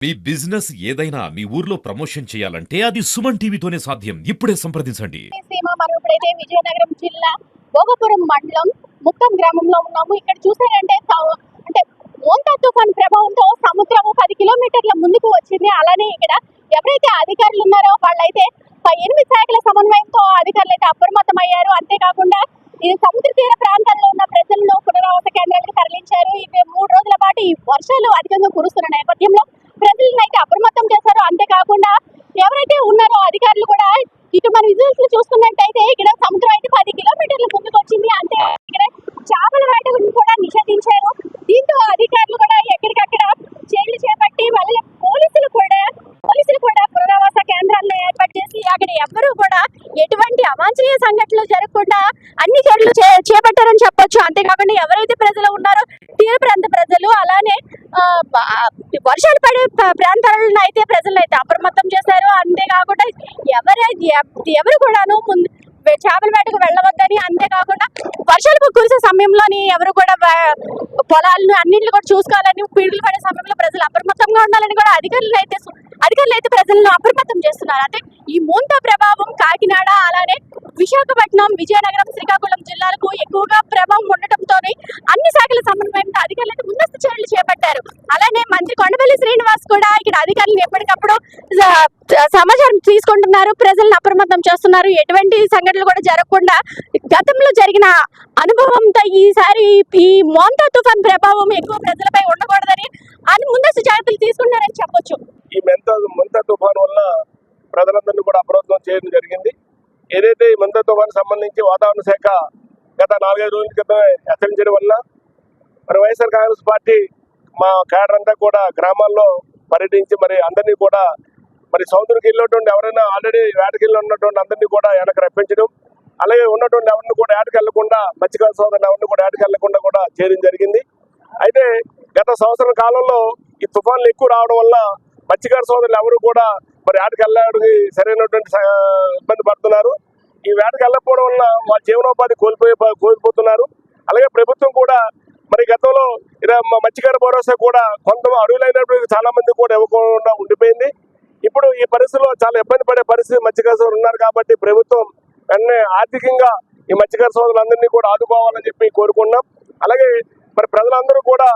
మీ business ఏదైనా మీ ఊర్లో promotion చేయాలంటే అది సుమన్ టీవీతోనే సాధ్యం. ఇప్పుడే సంప్రదించండి. మనం ఇప్పుడైతే విజయనగరం జిల్లా భోగపురం మండలం ముక్కం గ్రామంలో ఉన్నాము. ఇక్కడ చూసారంటే అంటే మోంతా తుఫాన్ ప్రభావంతో సముద్రము 10 కిలోమీటర్ల ముందుకు వచ్చింది. అలానే ఇక్కడ ఎవరైతే అధికారులు ఉన్నారో వాళ్ళైతే 8 శాఖల సమన్వయంతో అధికారులు అయితే అప్రమత్తమయ్యారు. అంతేకాకుండా ఈ సముద్ర తీర ప్రాంతాల్లో ఉన్న ప్రజలను పునరావాస కేంద్రాలకు తరలించారు. ఇవి 3 రోజుల పాటు ఈ వర్షాలు అధికంగా కురుస్తున్న నేపథ్యంలో ప్రజలను అయితే అప్రమత్తం చేశారు. అంతేకాకుండా ఎవరైతే ఉన్నారో అధికారులు కూడా ఇటు మన విజువల్స్ లో చూస్తున్నట్టయితే ఇక్కడ సముద్రం అయితే 10 కిలోమీటర్ల ముందుకు వచ్చింది. అంటే ఇక్కడ చేపల వేటను కూడా నిషేధించారు. దీంతో అధికారులు కూడా ఎక్కడికక్కడ చర్యలు చేపట్టి వాళ్ళ పోలీసులు కూడా పునరావాస కేంద్రాలను ఏర్పాటు చేసి అక్కడ ఎవ్వరూ కూడా ఎటువంటి అవాంఛనీయ సంఘటనలు జరగకుండా అన్ని చర్యలు చేపట్టారని చెప్పొచ్చు. అంతేకాకుండా ఎవరైతే ప్రజలు ఉన్నారో తీర ప్రాంత ప్రజలు అలానే వర్షాలు పడే ప్రాంతాలను అయితే ప్రజలను అయితే అప్రమత్తం చేశారు. అంతేకాకుండా ఎవరు కూడాను చేపల వేటకు వెళ్ళవద్దని, అంతేకాకుండా వర్షాలు కురిసే సమయంలోని ఎవరు కూడా పొలాలను అన్నింటిని కూడా చూసుకోవాలని, పీడులు పడే సమయంలో ప్రజలు అప్రమత్తంగా ఉండాలని కూడా అధికారులు అయితే ప్రజలను అప్రమత్తం చేస్తున్నారు. అంటే ఈ మోంతా ప్రభావం కాకినాడ అలానే విశాఖపట్నం, విజయనగరం, శ్రీకాకుళం జిల్లాలకు ఎక్కువగా ప్రభావం ఉండటంతో అన్ని శాఖల సమన్వయంతో అధికారులు అయితే ముందస్తు చర్యలు చేపట్టారు. అలానే మంత్రి కొండపల్లి శ్రీనివాస్ కూడా ఇక్కడ అధికారులను ఎప్పటికప్పుడు సమాచారం తీసుకుంటున్నారు, ప్రజలను అప్రమత్తం చేస్తున్నారు. ఎటువంటి సంఘటనలు కూడా జరగకుండా గతంలో జరిగిన అనుభవంతో ఈసారి ఈ మోంతా తుఫాన్ ప్రభావం ఎక్కువ ప్రజలపై ఉండకూడదని ముందస్తు జాగ్రత్తలు తీసుకున్నారని చెప్పొచ్చు. ఈ మోంతా తుఫాన్ వల్ల ప్రజలందరినీ కూడా అప్రమత్తం చేయడం జరిగింది. ఏదైతే ఈ మోంతా తుఫాన్ సంబంధించి వాతావరణ శాఖ గత 4-5 రోజుల క్రితమే హెచ్చరించడం వల్ల మరి వైఎస్ఆర్ కాంగ్రెస్ పార్టీ మా క్యాడర్ అంతా కూడా గ్రామాల్లో పర్యటించి మరి అందరినీ కూడా మరి సముద్రంకి వెళ్ళినటువంటి ఎవరైనా ఆల్రెడీ వేటకి వెళ్ళి ఉన్నటువంటి అందరినీ కూడా వెనక రప్పించడం, అలాగే ఉన్నటువంటి ఎవరిని కూడా వేటకి వెళ్లకుండా మత్స్యకార సోదరులు ఎవరిని కూడా వేటకి వెళ్లకుండా కూడా చేయడం జరిగింది. అయితే గత సంవత్సరం కాలంలో ఈ తుఫాన్లు ఎక్కువ రావడం వల్ల మత్స్యకార సోదరులు ఎవరు కూడా మరి వేటకి వెళ్ళడానికి సరైనటువంటి ఇబ్బంది పడుతున్నారు. ఈ వేటకి వెళ్ళకపోవడం వల్ల వాళ్ళ జీవనోపాధి కోల్పోతున్నారు. అలాగే ప్రభుత్వం కూడా మరి గతంలో మత్స్యకార భరోసా కూడా కొంత అడుగులైనప్పుడు చాలా మంది కూడా ఇవ్వకుండా ఉండిపోయింది. ఇప్పుడు ఈ పరిస్థితిలో చాలా ఇబ్బంది పడే పరిస్థితి మత్స్యకార సోదరులు ఉన్నారు కాబట్టి ప్రభుత్వం వెంటనే ఆర్థికంగా ఈ మత్స్యకార సోదరులందరినీ కూడా ఆదుకోవాలని చెప్పి కోరుకున్నాం. అలాగే మరి ప్రజలందరూ కూడా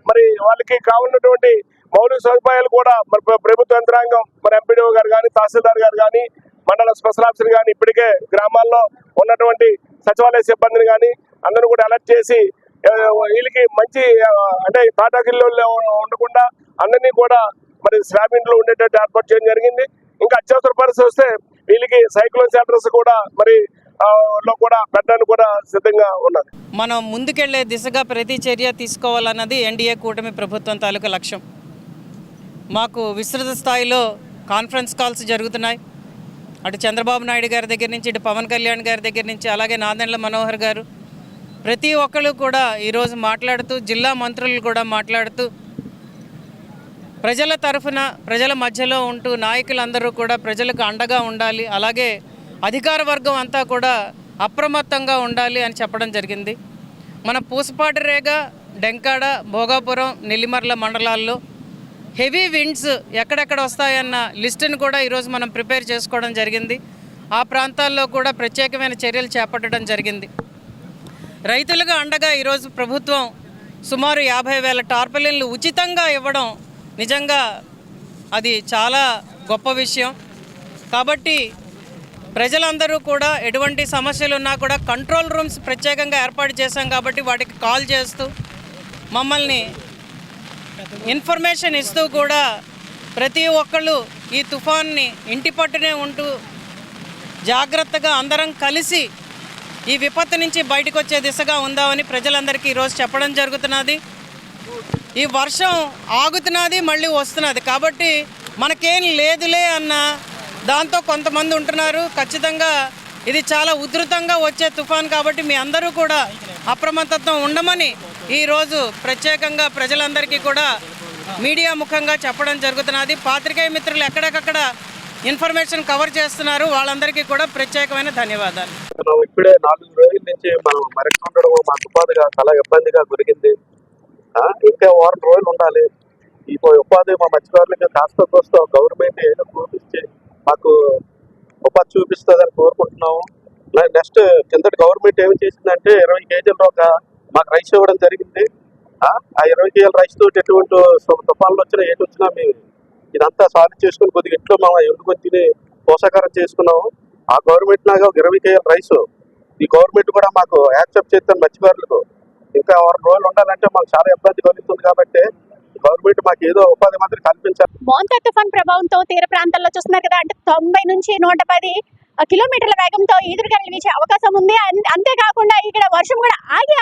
మరి వాళ్ళకి కావాలన్నటువంటి మౌలిక సదుపాయాలు కూడా మరి ప్రభుత్వ యంత్రాంగం మరి ఎంపీడీఓ గారు కానీ, తహసీల్దార్ గారు కానీ, మండల స్పెషల్ ఆఫీసర్ కానీ ఇప్పటికే గ్రామాల్లో ఉన్నటువంటి సచివాలయ సిబ్బందిని కానీ అందరూ కూడా అలర్ట్ చేసి వీళ్ళకి మంచి అంటే తాటాకిల్లో ఉండకుండా అందరినీ కూడా మరి స్లాబ్ ఇంట్లో ఉండేటట్టు ఏర్పాటు చేయడం జరిగింది. ఇంకా అత్యవసర పరిస్థితి వస్తే వీళ్ళకి సైక్లోన్ సెంటర్స్ కూడా మరి లో కూడా పెట్టడానికి కూడా సిద్ధంగా ఉన్నది. మనం ముందుకెళ్లే దిశగా ప్రతి చర్య తీసుకోవాలన్నది ఎన్డీఏ కూటమి ప్రభుత్వం తాలూకా లక్ష్యం. మాకు విస్తృత స్థాయిలో కాన్ఫరెన్స్ కాల్స్ జరుగుతున్నాయి. అటు చంద్రబాబు నాయుడు గారి దగ్గర నుంచి, ఇటు పవన్ కళ్యాణ్ గారి దగ్గర నుంచి, అలాగే నాదెండ్ల మనోహర్ గారు ప్రతి ఒక్కరు కూడా ఈరోజు మాట్లాడుతూ, జిల్లా మంత్రులు కూడా మాట్లాడుతూ ప్రజల తరఫున ప్రజల మధ్యలో ఉంటూ నాయకులందరూ కూడా ప్రజలకు అండగా ఉండాలి, అలాగే అధికార వర్గం అంతా కూడా అప్రమత్తంగా ఉండాలి అని చెప్పడం జరిగింది. మన పూసపాటిరేగ, డెంకాడ, భోగాపురం, నెల్లిమర్ల మండలాల్లో హెవీ విండ్స్ ఎక్కడెక్కడ వస్తాయన్న లిస్టును కూడా ఈరోజు మనం ప్రిపేర్ చేసుకోవడం జరిగింది. ఆ ప్రాంతాల్లో కూడా ప్రత్యేకమైన చర్యలు చేపట్టడం జరిగింది. రైతులుగా అండగా ఈరోజు ప్రభుత్వం సుమారు 50,000 టార్పలిన్లు ఉచితంగా ఇవ్వడం నిజంగా అది చాలా గొప్ప విషయం. కాబట్టి ప్రజలందరూ కూడా ఎటువంటి సమస్యలు ఉన్నా కూడా కంట్రోల్ రూమ్స్ ప్రత్యేకంగా ఏర్పాటు చేశాం కాబట్టి వాటికి కాల్ చేస్తూ మమ్మల్ని ఇన్ఫర్మేషన్ ఇస్తూ కూడా ప్రతి ఒక్కళ్ళు ఈ తుఫాన్ని ఇంటి పట్టునే ఉంటూ జాగ్రత్తగా అందరం కలిసి ఈ విపత్తు నుంచి బయటకు వచ్చే దిశగా ఉందామని ప్రజలందరికీ ఈరోజు చెప్పడం జరుగుతున్నది. ఈ వర్షం ఆగుతున్నది, మళ్ళీ వస్తున్నది కాబట్టి మనకేం లేదులే అన్న దాంతో కొంతమంది ఉంటున్నారు. ఖచ్చితంగా ఇది చాలా ఉధృతంగా వచ్చే తుఫాన్ కాబట్టి మీ అందరూ కూడా అప్రమత్తత్వం ఉండమని ఈరోజు ప్రత్యేకంగా ప్రజలందరికీ కూడా మీడియా ముఖంగా చెప్పడం జరుగుతున్నది. పాత్రికేయ మిత్రులు ఎక్కడికక్కడ ఇన్ఫర్మేషన్ కవర్ చేస్తున్నారు, వాళ్ళందరికీ కూడా ప్రత్యేకమైన ధన్యవాదాలు. ఇప్పుడే 4 రోజుల నుంచి మనం మరొక ఉండడం మా తుఫానుగా చాలా ఇబ్బందిగా దొరికింది. ఇంకా వారం రోజులు ఉండాలి. ఈ ఉపాధి మా మత్స్యకారులకి కాస్త కోస్త గవర్నమెంట్ ఏదో చూపించి మాకు ఉపాధి చూపిస్తుందని కోరుకుంటున్నాము. నెక్స్ట్ కిందటి గవర్నమెంట్ ఏమి చేసిందంటే 20 కేజీల ఒక మాకు రైస్ ఇవ్వడం జరిగింది. ఆ 20 కేజీల రైస్ తోటి ఎటువంటి తుఫాన్లు వచ్చినా ఏంటి వచ్చినా మేము ఇదంతా సాల్వ్ చేసుకుని కొద్దిగా ఇంట్లో మేము వండుకొని తిని పోషకారం చేసుకున్నాము. ఆ గవర్నమెంట్ లాగా 20 కేజీల రైస్ ఈ గవర్నమెంట్ కూడా మాకు యాక్సెప్ట్ చేస్తాను. మత్స్యకారులకు ఇంకా 1 రోజులు ఉండాలంటే మాకు చాలా ఇబ్బంది కలుగుతుంది కాబట్టి గవర్నమెంట్ మాకు ఏదో ఉపాధి మాత్రం కల్పించాలి. మోంతా తుఫాన్ ప్రభావంతో తీర ప్రాంతాల్లో చూస్తున్నారు కదా, అంటే 90 నుంచి 110 కిలోమీటర్ల వేగంతో ఈదురుగాలు వీచే అవకాశం ఉంది. అంతేకాకుండా ఇక్కడ వర్షం కూడా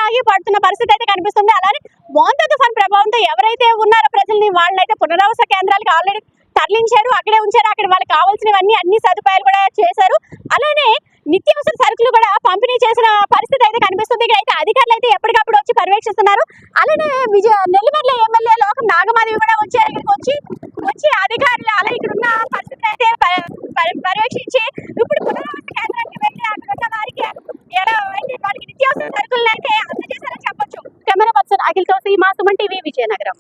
ఆగి పడుతున్న పరిస్థితి అయితే కనిపిస్తుంది. అలానే మోంతా తుఫాన్ ప్రభావంతో ఎవరైతే ఉన్నారో ప్రజల్ని వాళ్ళైతే పునరావాస కేంద్రాలకు ఆల్రెడీ తరలించారు, అక్కడే ఉంచారు. అక్కడ వాళ్ళకి కావాల్సినవన్నీ అన్ని సదుపాయాలు కూడా చేశారు. అలానే నిత్యావసర సరుకులు కూడా పంపిణీ చేసిన పరిస్థితి అయితే కనిపిస్తుంది. ఇక్కడ అయితే అధికారులు అయితే ఎప్పటికప్పుడు వచ్చి పర్యవేక్షిస్తున్నారు. అలానే నెల్లిమర్ల ఎమ్మెల్యే లోకం నాగమాధవి కూడా వచ్చారు. ఇక్కడికి వచ్చి అధికారులు అలా ఇక్కడ ఉన్న పరిస్థితిని అయితే పర్యవేక్షించి ఇప్పుడు పునరావాస కేంద్రానికి వెళ్ళి అక్కడ ఉన్న వారికి వాళ్ళకి నిత్యావసర సరుకులను అయితే అందజేశారని చెప్పొచ్చు. కెమెరా పర్సన్ అఖిల్ తో మా సుమన్ టీవీ విజయనగరం.